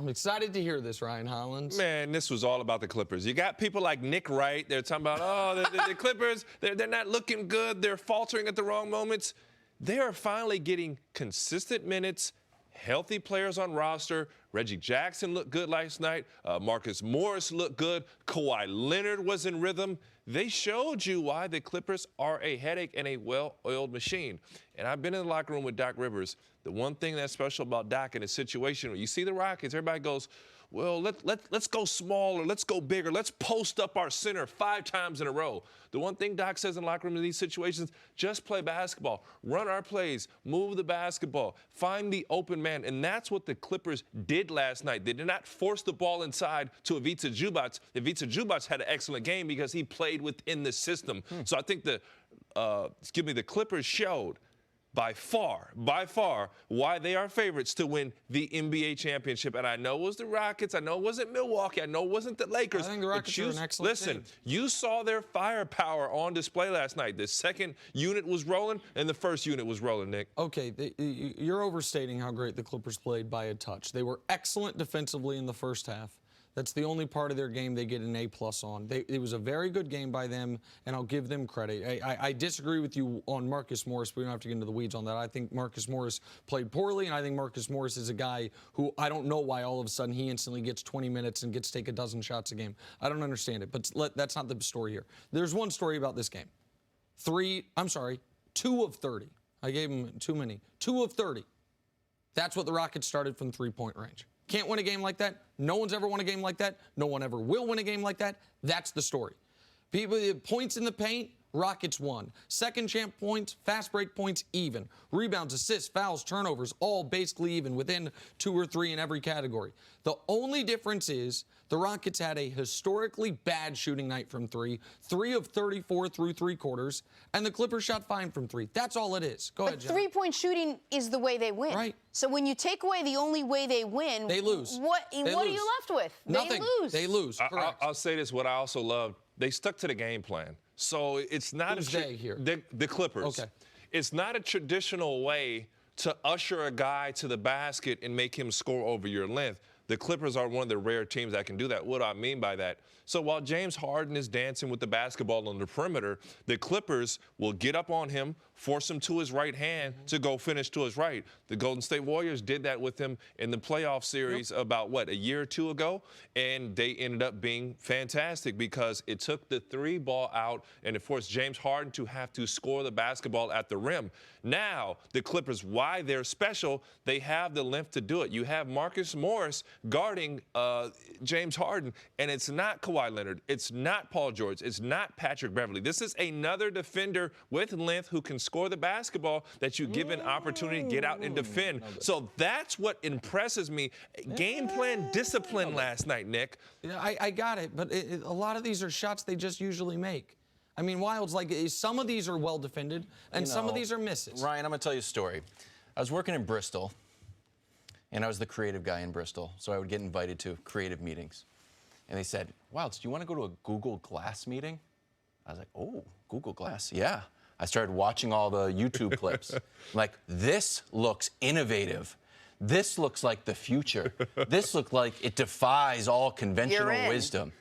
I'm excited to hear this, Ryan Hollins. Man, this was all about the Clippers. You got people like Nick Wright. They're talking about, oh, the Clippers, they're not looking good. They're faltering at the wrong moments. They are finally getting consistent minutes, healthy players on roster. Reggie Jackson looked good last night. Marcus Morris looked good. Kawhi Leonard was in rhythm. They showed you why the Clippers are a headache and a well-oiled machine. And I've been in the locker room with Doc Rivers. The one thing that's special about Doc in a situation where you see the Rockets, everybody goes, well, let's go smaller, let's go bigger, let's post up our center 5 times in a row. The one thing Doc says in the locker room in these situations, just play basketball, run our plays, move the basketball, find the open man. And that's what the Clippers did last night. They did not force the ball inside to Ivica Zubac. Ivica Zubac had an excellent game because he played within the system. So I think the Clippers showed by far, why they are favorites to win the NBA championship. And I know it was the Rockets. I know it wasn't Milwaukee. I know it wasn't the Lakers. I think the Rockets are an excellent team. You saw their firepower on display last night. The second unit was rolling, and the first unit was rolling, Nick. Okay, you're overstating how great the Clippers played by a touch. They were excellent defensively in the first half. That's the only part of their game they get an A+ on. It was a very good game by them, and I'll give them credit. I disagree with you on Marcus Morris, but we don't have to get into the weeds on that. I think Marcus Morris played poorly, and I think Marcus Morris is a guy who I don't know why all of a sudden he instantly gets 20 minutes and gets to take a dozen shots a game. I don't understand it, but that's not the story here. There's one story about this game. 2 of 30. I gave him too many. 2 of 30. That's what the Rockets started from three-point range. Can't win a game like that. No one's ever won a game like that. No one ever will win a game like that. That's the story. Points in the paint, Rockets won. Second champ points, fast break points, even. Rebounds, assists, fouls, turnovers, all basically even, within 2 or 3 in every category. The only difference is the Rockets had a historically bad shooting night from 3, 3 of 34 through 3 quarters, and the Clippers shot fine from 3. That's all it is. Go ahead, Jenna. But three-point shooting is the way they win. Right. So when you take away the only way they win, they lose. What are you left with? Nothing. They lose. They lose. Correct. I'll say this, what I also loved, they stuck to the game plan. So it's not Who's they here? The Clippers. Okay. It's not a traditional way to usher a guy to the basket and make him score over your length. The Clippers are one of the rare teams that can do that. What do I mean by that? So while James Harden is dancing with the basketball on the perimeter, the Clippers will get up on him, force him to his right hand to go finish to his right. The Golden State Warriors did that with him in the playoff series about, a year or 2 ago? And they ended up being fantastic because it took the 3-ball out and it forced James Harden to have to score the basketball at the rim. Now, the Clippers, why they're special, they have the length to do it. You have Marcus Morris guarding James Harden, and it's not Kawhi Leonard. It's not Paul George. It's not Patrick Beverley. This is another defender with length who can score the basketball that you give an opportunity to get out and defend. So that's what impresses me. Game plan discipline last night, Nick. Yeah, I got it, but a lot of these are shots they just usually make. I mean, Wild's like, some of these are well defended, and some of these are misses. Ryan, I'm going to tell you a story. I was working in Bristol, and I was the creative guy in Bristol, so I would get invited to creative meetings. And they said, Wilds, do you want to go to a Google Glass meeting? I was like, oh, Google Glass, yeah. I started watching all the YouTube clips. I'm like, this looks innovative. This looks like the future. This looks like it defies all conventional wisdom.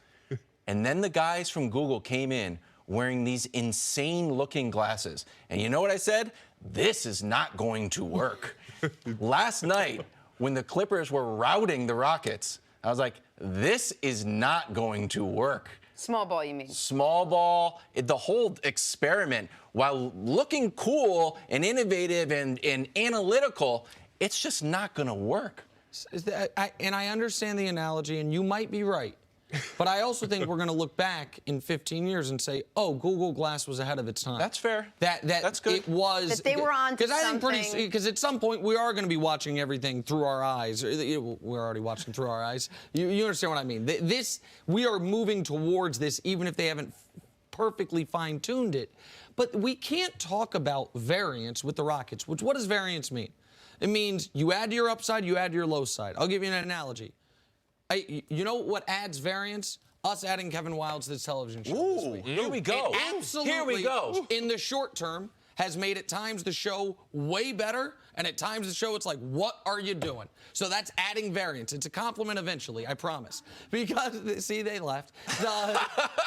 And then the guys from Google came in wearing these insane-looking glasses. And you know what I said? This is not going to work. Last night, when the Clippers were routing the Rockets, I was like, this is not going to work. Small ball, you mean? Small ball, the whole experiment, while looking cool and innovative and analytical, it's just not going to work. And I understand the analogy, and you might be right. But I also think we're going to look back in 15 years and say, oh, Google Glass was ahead of its time. That's fair. That's good. It was. That they were on to something. Because at some point, we are going to be watching everything through our eyes. We're already watching through our eyes. You understand what I mean? We are moving towards this, even if they haven't perfectly fine-tuned it. But we can't talk about variance with the Rockets. What does variance mean? It means you add to your upside, you add to your low side. I'll give you an analogy. You know what adds variance? Us adding Kevin Wildes to this television show this week. Here we go. Absolutely. Here we go. In the short term has made at times the show way better, and at times the show it's like, what are you doing? So that's adding variance. It's a compliment eventually, I promise. Because, see, they left.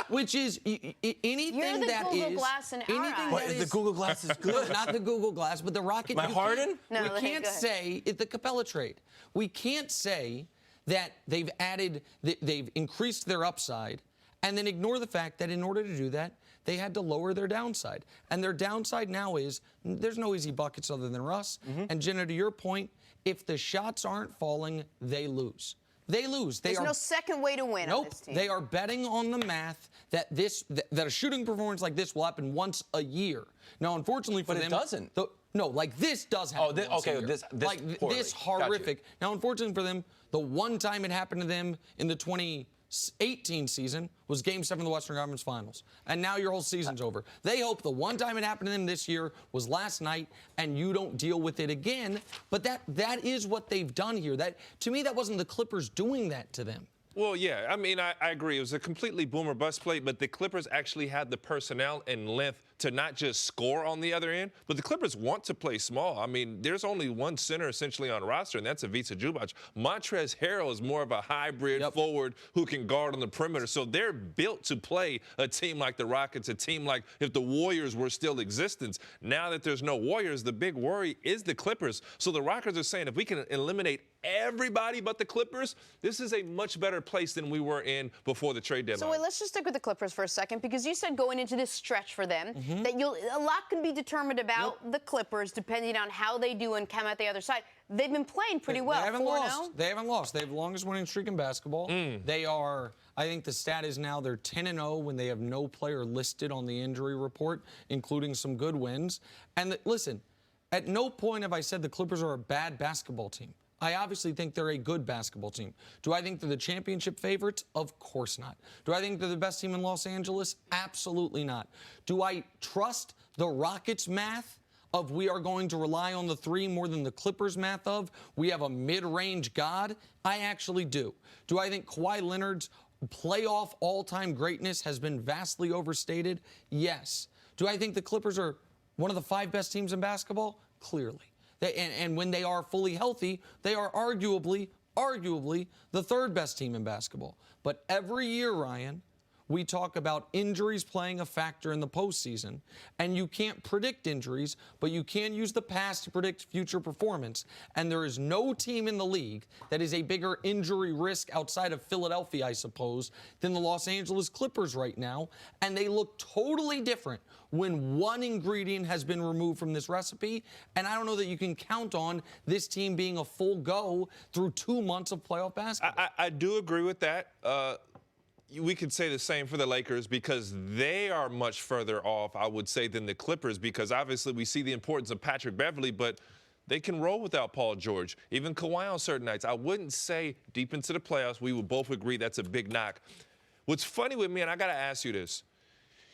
Which is anything You're the that Google is... Glass in our anything eyes. that is, The Google Glass is good. not the Google Glass, but the Rocket... Am I Harden? No, we go can't ahead. say... the Capella trade. We can't say that they've increased their upside and then ignore the fact that in order to do that, they had to lower their downside. And their downside now is there's no easy buckets other than Russ. And Jenna, to your point, if the shots aren't falling, they lose. They lose. There's no second way to win on this team. They are betting on the math that that a shooting performance like this will happen once a year. Now, unfortunately for But them, it doesn't. No, like this does happen. this- once a okay, year. this like poorly. this Got you. horrific. Now, unfortunately for them, the one time it happened to them in the 2018 season was Game 7 of the Western Conference Finals. And now your whole season's over. They hope the one time it happened to them this year was last night and you don't deal with it again. But that is what they've done here. That, to me, that wasn't the Clippers doing that to them. Well, yeah, I mean, I agree. It was a completely boomer bust play, but the Clippers actually had the personnel and length to not just score on the other end, but the Clippers want to play small. I mean, there's only one center essentially on roster, and that's Ivica Zubac. Montrezl Harrell is more of a hybrid forward who can guard on the perimeter. So they're built to play a team like the Rockets, a team like if the Warriors were still in existence. Now that there's no Warriors, the big worry is the Clippers. So the Rockets are saying if we can eliminate everybody but the Clippers, this is a much better place than we were in before the trade deadline. So wait, let's just stick with the Clippers for a second, because you said going into this stretch for them that a lot can be determined about the Clippers depending on how they do and come out the other side. They've been playing pretty well. They haven't 4-0. lost. They haven't lost. They have the longest winning streak in basketball. They are, I think the stat is now they're 10-0 when they have no player listed on the injury report, including some good wins. And listen, at no point have I said the Clippers are a bad basketball team. I obviously think they're a good basketball team. Do I think they're the championship favorites? Of course not. Do I think they're the best team in Los Angeles? Absolutely not. Do I trust the Rockets' math of we are going to rely on the three more than the Clippers' math of we have a mid-range god? I actually do. Do I think Kawhi Leonard's playoff all-time greatness has been vastly overstated? Yes. Do I think the Clippers are one of the 5 best teams in basketball? Clearly. And when they are fully healthy, they are arguably the 3rd best team in basketball. But every year, Ryan, we talk about injuries playing a factor in the postseason, and you can't predict injuries, but you can use the past to predict future performance. And there is no team in the league that is a bigger injury risk outside of Philadelphia, I suppose, than the Los Angeles Clippers right now. And they look totally different when one ingredient has been removed from this recipe. And I don't know that you can count on this team being a full go through 2 months of playoff basketball. I do agree with that. We could say the same for the Lakers because they are much further off, I would say, than the Clippers, because obviously we see the importance of Patrick Beverley, but they can roll without Paul George. Even Kawhi on certain nights. I wouldn't say deep into the playoffs, we would both agree that's a big knock. What's funny with me, and I got to ask you this,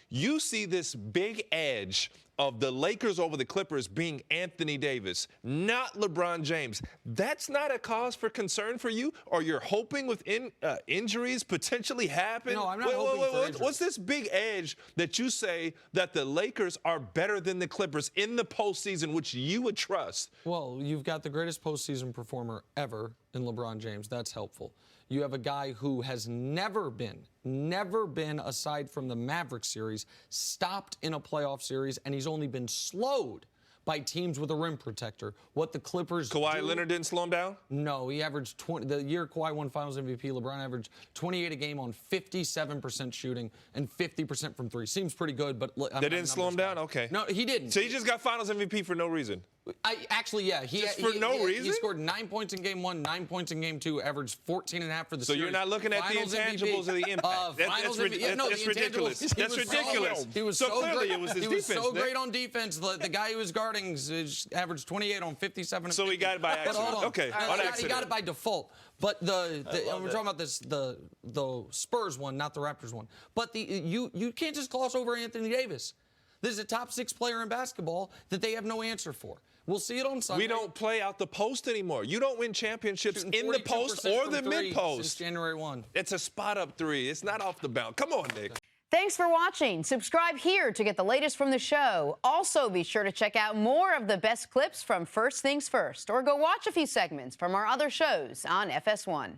you see this big edge of the Lakers over the Clippers being Anthony Davis, not LeBron James. That's not a cause for concern for you? Or you're hoping with injuries potentially happen? No, I'm not hoping for injuries. What's this big edge that you say that the Lakers are better than the Clippers in the postseason, which you would trust? Well, you've got the greatest postseason performer ever in LeBron James. That's helpful. You have a guy who has never been, aside from the Mavericks series, stopped in a playoff series, and he's only been slowed by teams with a rim protector. What the Clippers Kawhi Leonard didn't slow him down? No, he averaged 20. The year Kawhi won Finals MVP, LeBron averaged 28 a game on 57% shooting and 50% from 3. Seems pretty good, but They didn't slow him down? Okay. No, he didn't. So he just got Finals MVP for no reason? Yeah. Just for no reason? He scored 9 points in Game 1, 9 points in Game 2, averaged 14.5 for the So series. you're not looking at Finals the intangibles of the impact. That's ridiculous. That's ridiculous. He was so so clearly great. it was his He was defense. so great on defense. The guy who was guarding averaged 28 on 57. So he got it by accident. Hold on. Okay, on accident. He got it by default. But we're talking about the Spurs one, not the Raptors one. But you can't just gloss over Anthony Davis. This is a top 6 player in basketball that they have no answer for. We'll see it on Sunday. We don't play out the post anymore. You don't win championships in the post or the mid-post. Since January 1. It's a spot-up 3. It's not off the bounce. Come on, Nick. Thanks for watching. Subscribe here to get the latest from the show. Also, be sure to check out more of the best clips from First Things First, or go watch a few segments from our other shows on FS1.